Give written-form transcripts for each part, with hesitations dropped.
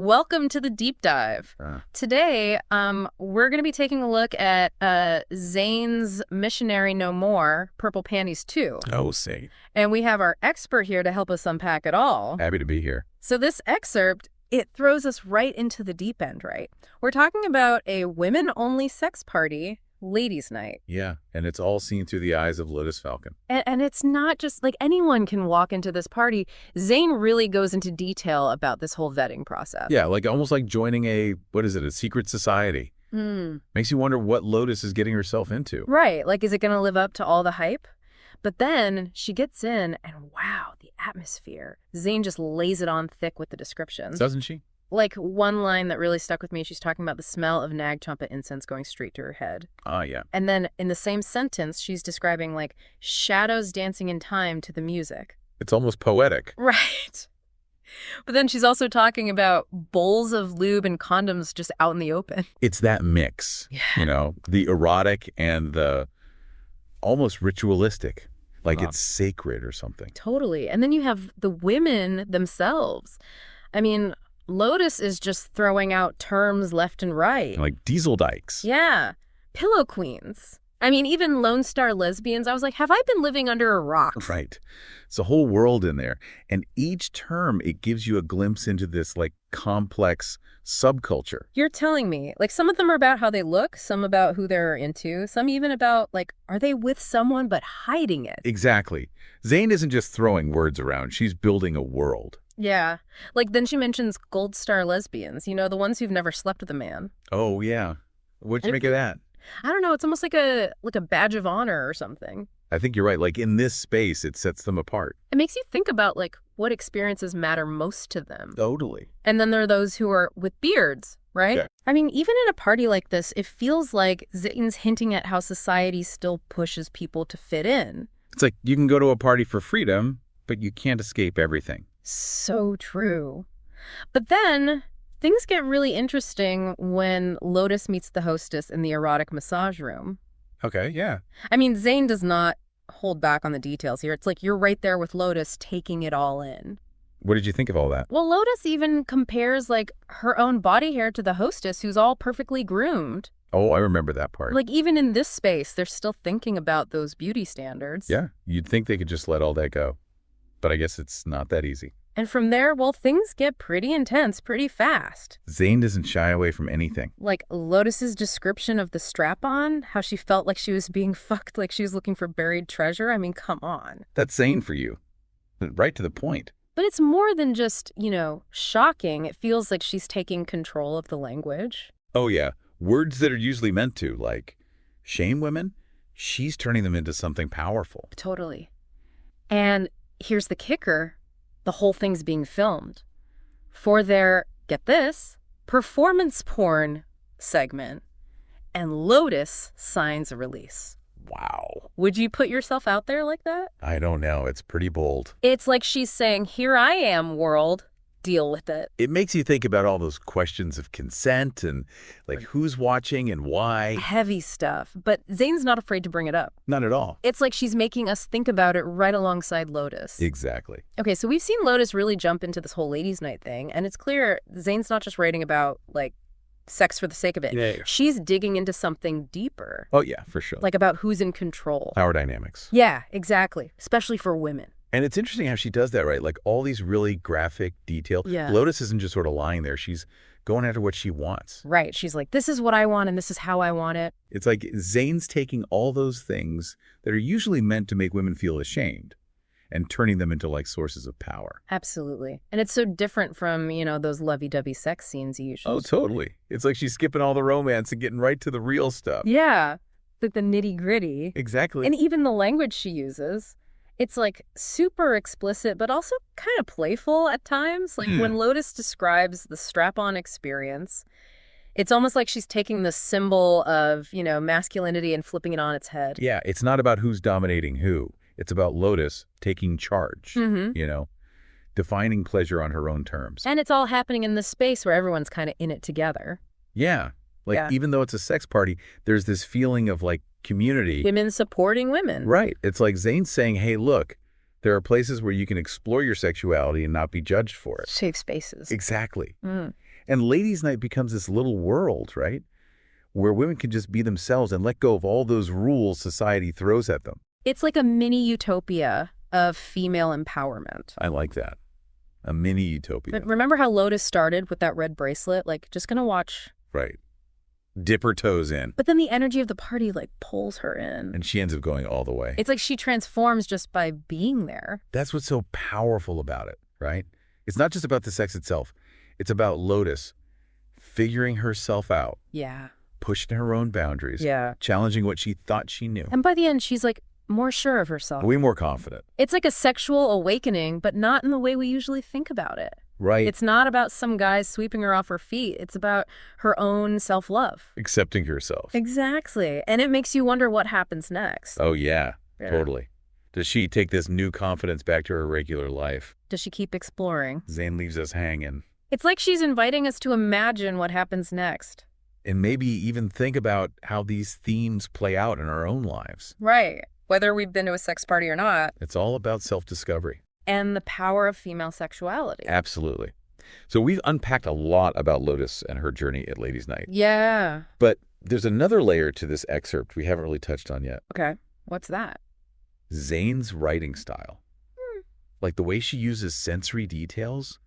Welcome to the deep dive. Today, we're going to be taking a look at Zane's Missionary No More, Purple Panties 2. Oh, say. And we have our expert here to help us unpack it all. Happy to be here. So this excerpt, it throws us right into the deep end, right? We're talking about a women-only sex party, ladies' night. Yeah, and it's all seen through the eyes of Lotus Falcon. And it's not just like anyone can walk into this party. Zane really goes into detail about this whole vetting process. Yeah, like almost like joining a secret society. Makes you wonder what Lotus is getting herself into. Right, like is it going to live up to all the hype? But then she gets in and wow, the atmosphere. Zane just lays it on thick with the descriptions. Doesn't she? Like one line that really stuck with me, she's talking about the smell of Nag Champa incense going straight to her head. Yeah. And then in the same sentence, she's describing like shadows dancing in time to the music. It's almost poetic. Right. But then she's also talking about bowls of lube and condoms just out in the open. It's that mix, Yeah. The erotic and the almost ritualistic, like it's sacred or something. Totally. And then you have the women themselves. I mean, Lotus is just throwing out terms left and right. Like diesel dykes. Yeah. Pillow queens. I mean, even Lone Star lesbians. I was like, have I been living under a rock? Right. It's a whole world in there. And each term, it gives you a glimpse into this like complex subculture. You're telling me, like some of them are about how they look, some about who they're into, some even about like, are they with someone but hiding it? Exactly. Zane isn't just throwing words around. She's building a world. Yeah. Like then she mentions Gold Star lesbians, the ones who've never slept with a man. Oh, yeah. What'd you make of that? I don't know. It's almost like a badge of honor or something. I think you're right. Like in this space, it sets them apart. It makes you think about like what experiences matter most to them. Totally. And then there are those who are with beards, right? Yeah. I mean, even in a party like this, it feels like Zane's hinting at how society still pushes people to fit in. It's like you can go to a party for freedom, but you can't escape everything. So true. But then things get really interesting when Lotus meets the hostess in the erotic massage room. Okay, yeah. I mean, Zane does not hold back on the details here. It's like you're right there with Lotus taking it all in. What did you think of all that? Well, Lotus even compares like her own body hair to the hostess who's all perfectly groomed. Oh, I remember that part. Like even in this space, they're still thinking about those beauty standards. Yeah, you'd think they could just let all that go. But I guess it's not that easy. And from there, well, things get pretty intense pretty fast. Zane doesn't shy away from anything. Like Lotus's description of the strap-on, how she felt like she was being fucked, like she was looking for buried treasure. I mean, come on. That's Zane for you. Right to the point. But it's more than just, shocking. It feels like she's taking control of the language. Oh, yeah. Words that are usually meant to, like, shame women, she's turning them into something powerful. Totally. And here's the kicker. The whole thing's being filmed for their, get this, performance porn segment. And Lotus signs a release. Wow. Would you put yourself out there like that? I don't know. It's pretty bold. It's like she's saying, here I am, world. Deal with it. It makes you think about all those questions of consent and like who's watching and why. Heavy stuff. But Zane's not afraid to bring it up. Not at all. It's like she's making us think about it right alongside Lotus. Exactly. Okay, so we've seen Lotus really jump into this whole ladies' night thing, and it's clear Zane's not just writing about, like, sex for the sake of it. Yeah. She's digging into something deeper. Oh, yeah, for sure. Like about who's in control. Power dynamics. Yeah, exactly. Especially for women. And it's interesting how she does that, right? Like all these really graphic detail. Yeah. Lotus isn't just sort of lying there. She's going after what she wants. Right. She's like, this is what I want and this is how I want it. It's like Zane's taking all those things that are usually meant to make women feel ashamed and turning them into like sources of power. Absolutely. And it's so different from, those lovey-dovey sex scenes you usually Oh, totally. It's like she's skipping all the romance and getting right to the real stuff. Yeah. Like the nitty-gritty. Exactly. And even the language she uses. It's like super explicit, but also kind of playful at times. Like when Lotus describes the strap-on experience, it's almost like she's taking the symbol of, masculinity and flipping it on its head. Yeah, it's not about who's dominating who. It's about Lotus taking charge, defining pleasure on her own terms. And it's all happening in this space where everyone's kind of in it together. Yeah. Like even though it's a sex party, there's this feeling of like community. Women supporting women. Right. It's like Zane's saying, hey, look, there are places where you can explore your sexuality and not be judged for it. Safe spaces. Exactly. And ladies' night becomes this little world, right? Where women can just be themselves and let go of all those rules society throws at them. It's like a mini utopia of female empowerment. I like that. A mini utopia. But remember how Lotus started with that red bracelet? Like, just gonna watch. Right. Dip her toes in. But then the energy of the party, like, pulls her in. And she ends up going all the way. It's like she transforms just by being there. That's what's so powerful about it, right? It's not just about the sex itself. It's about Lotus figuring herself out. Yeah. Pushing her own boundaries. Yeah. Challenging what she thought she knew. And by the end, she's, like, more sure of herself. Way more confident. It's like a sexual awakening, but not in the way we usually think about it. Right. It's not about some guy sweeping her off her feet. It's about her own self-love. Accepting herself. Exactly. And it makes you wonder what happens next. Oh, yeah. Totally. Does she take this new confidence back to her regular life? Does she keep exploring? Zane leaves us hanging. It's like she's inviting us to imagine what happens next. And maybe even think about how these themes play out in our own lives. Right. Whether we've been to a sex party or not. It's all about self-discovery. And the power of female sexuality. Absolutely. So we've unpacked a lot about Lotus and her journey at Ladies' Night. Yeah. But there's another layer to this excerpt we haven't really touched on yet. Okay. What's that? Zane's writing style. Like the way she uses sensory details,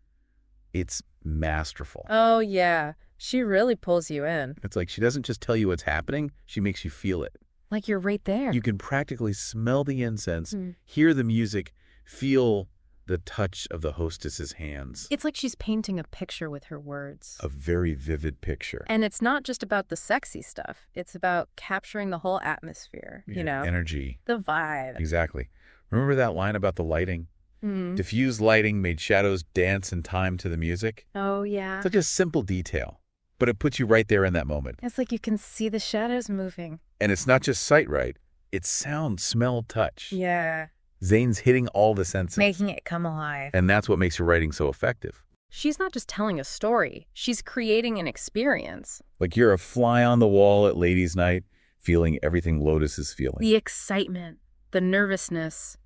it's masterful. Oh, yeah. She really pulls you in. It's like she doesn't just tell you what's happening, she makes you feel it. Like you're right there. You can practically smell the incense, hear the music, feel the touch of the hostess's hands. It's like she's painting a picture with her words. A very vivid picture. And it's not just about the sexy stuff. It's about capturing the whole atmosphere, you know? Energy. The vibe. Exactly. Remember that line about the lighting? Diffused lighting made shadows dance in time to the music. Oh, yeah. Such a simple detail, but it puts you right there in that moment. It's like you can see the shadows moving. And it's not just sight, right? It's sound, smell, touch. Yeah. Zane's hitting all the senses. Making it come alive. And that's what makes her writing so effective. She's not just telling a story. She's creating an experience. Like you're a fly on the wall at Ladies' Night, feeling everything Lotus is feeling. The excitement, the nervousness,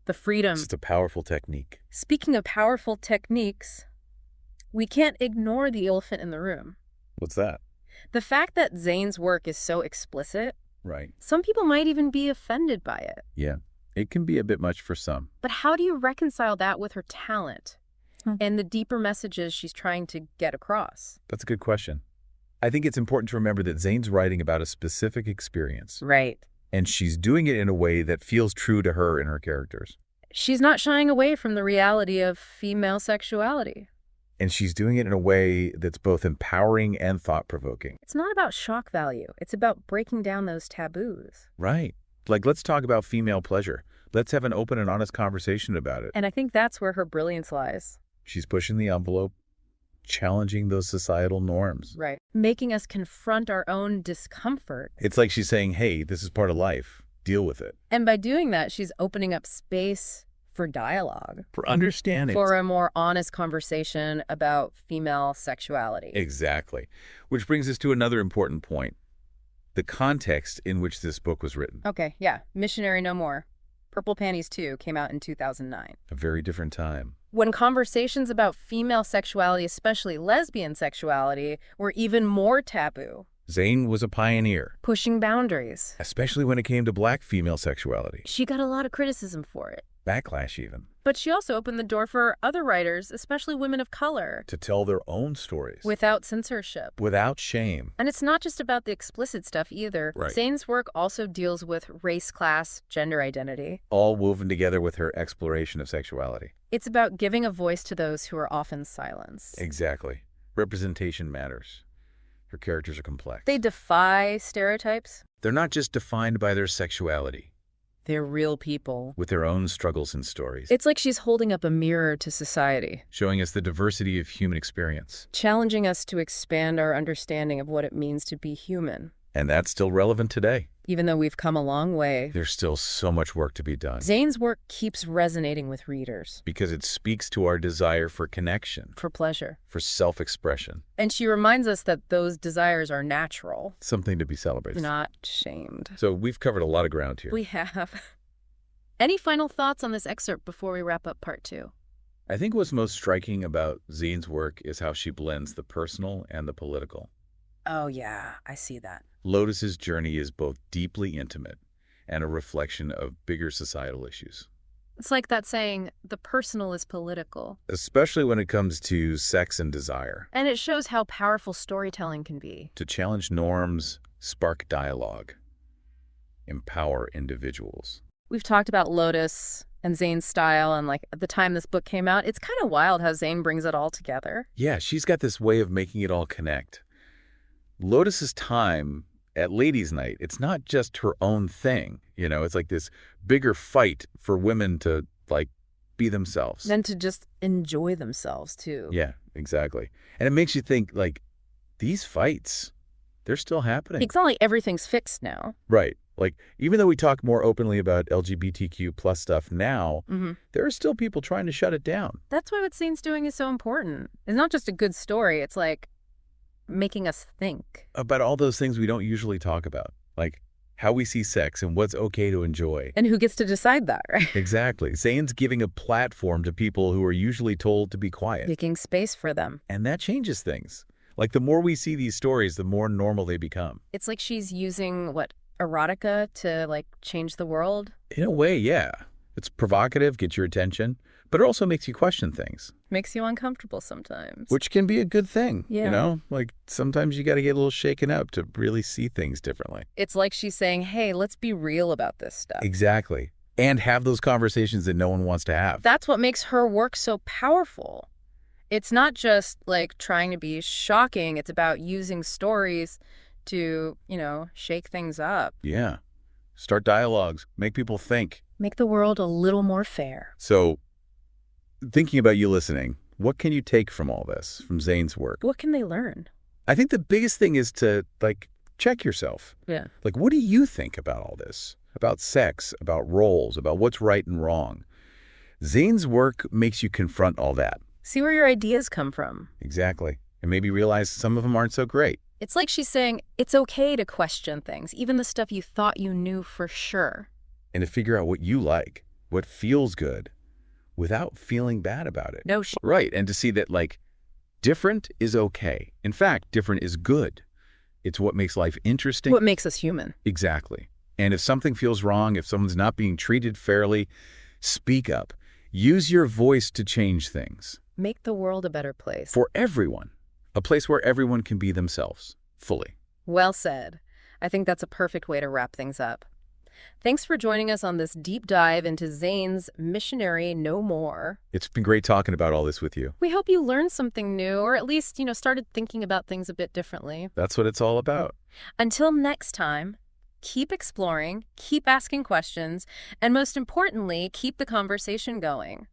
the freedom. It's a powerful technique. Speaking of powerful techniques, we can't ignore the elephant in the room. What's that? The fact that Zane's work is so explicit, Right. some people might even be offended by it. Yeah. It can be a bit much for some. But how do you reconcile that with her talent and the deeper messages she's trying to get across? That's a good question. I think it's important to remember that Zane's writing about a specific experience. Right. And she's doing it in a way that feels true to her and her characters. She's not shying away from the reality of female sexuality. And she's doing it in a way that's both empowering and thought-provoking. It's not about shock value. It's about breaking down those taboos. Right. Like, let's talk about female pleasure. Let's have an open and honest conversation about it. And I think that's where her brilliance lies. She's pushing the envelope, challenging those societal norms. Right. Making us confront our own discomfort. It's like she's saying, hey, this is part of life. Deal with it. And by doing that, she's opening up space for dialogue. For understanding. For a more honest conversation about female sexuality. Exactly. Which brings us to another important point. The context in which this book was written. Okay, yeah. Missionary No More. Purple Panties 2 came out in 2009. A very different time. When conversations about female sexuality, especially lesbian sexuality, were even more taboo. Zane was a pioneer. Pushing boundaries. Especially when it came to black female sexuality. She got a lot of criticism for it. Backlash, even. But she also opened the door for other writers, especially women of color. To tell their own stories. Without censorship. Without shame. And it's not just about the explicit stuff either. Right. Zane's work also deals with race, class, gender identity. All woven together with her exploration of sexuality. It's about giving a voice to those who are often silenced. Exactly. Representation matters. Her characters are complex. They defy stereotypes. They're not just defined by their sexuality. They're real people. With their own struggles and stories. It's like she's holding up a mirror to society. Showing us the diversity of human experience. Challenging us to expand our understanding of what it means to be human. And that's still relevant today. Even though we've come a long way. There's still so much work to be done. Zane's work keeps resonating with readers. Because it speaks to our desire for connection. For pleasure. For self-expression. And she reminds us that those desires are natural. Something to be celebrated. Not shamed. So we've covered a lot of ground here. We have. Any final thoughts on this excerpt before we wrap up part 2? I think what's most striking about Zane's work is how she blends the personal and the political. Oh, yeah, I see that. Lotus's journey is both deeply intimate and a reflection of bigger societal issues, It's like that saying, the personal is political. especially when it comes to sex and desire. And it shows how powerful storytelling can be. To challenge norms, spark dialogue, empower individuals. We've talked about Lotus and Zane's style, and like at the time this book came out, it's kind of wild how Zane brings it all together. Yeah, she's got this way of making it all connect. Lotus's time at Ladies' Night, it's not just her own thing. It's like this bigger fight for women to, like, be themselves. Then to just enjoy themselves, too. Yeah, exactly. And it makes you think, like, these fights, they're still happening. It's not like everything's fixed now. Right. Like, even though we talk more openly about LGBTQ plus stuff now, there are still people trying to shut it down. That's why what Zane's doing is so important. It's not just a good story. It's like making us think. About all those things we don't usually talk about, like how we see sex and what's okay to enjoy. And who gets to decide that, right? Exactly. Zane's giving a platform to people who are usually told to be quiet. Making space for them. And that changes things. Like, the more we see these stories, the more normal they become. It's like she's using, erotica to, like, change the world? In a way, yeah. It's provocative, gets your attention, but it also makes you question things. Makes you uncomfortable sometimes. Which can be a good thing, Yeah. Like, sometimes you got to get a little shaken up to really see things differently. It's like she's saying, hey, let's be real about this stuff. Exactly. And have those conversations that no one wants to have. That's what makes her work so powerful. It's not just, like, trying to be shocking. It's about using stories to, shake things up. Yeah. Start dialogues. Make people think. Make the world a little more fair. So, thinking about you listening, what can you take from all this, from Zane's work? What can they learn? I think the biggest thing is to, like, check yourself. Yeah. Like, what do you think about all this? About sex, about roles, about what's right and wrong? Zane's work makes you confront all that. See where your ideas come from. Exactly. And maybe realize some of them aren't so great. It's like she's saying, it's okay to question things, even the stuff you thought you knew for sure. And to figure out what you like, what feels good, without feeling bad about it. No Right. And to see that, like, different is okay. In fact, different is good. It's what makes life interesting. What makes us human. Exactly. And if something feels wrong, if someone's not being treated fairly, speak up. Use your voice to change things. Make the world a better place. For everyone. A place where everyone can be themselves, fully. Well said. I think that's a perfect way to wrap things up. Thanks for joining us on this deep dive into Zane's Missionary No More. It's been great talking about all this with you. We hope you learned something new, or at least, started thinking about things a bit differently. That's what it's all about. Until next time, keep exploring, keep asking questions, and most importantly, keep the conversation going.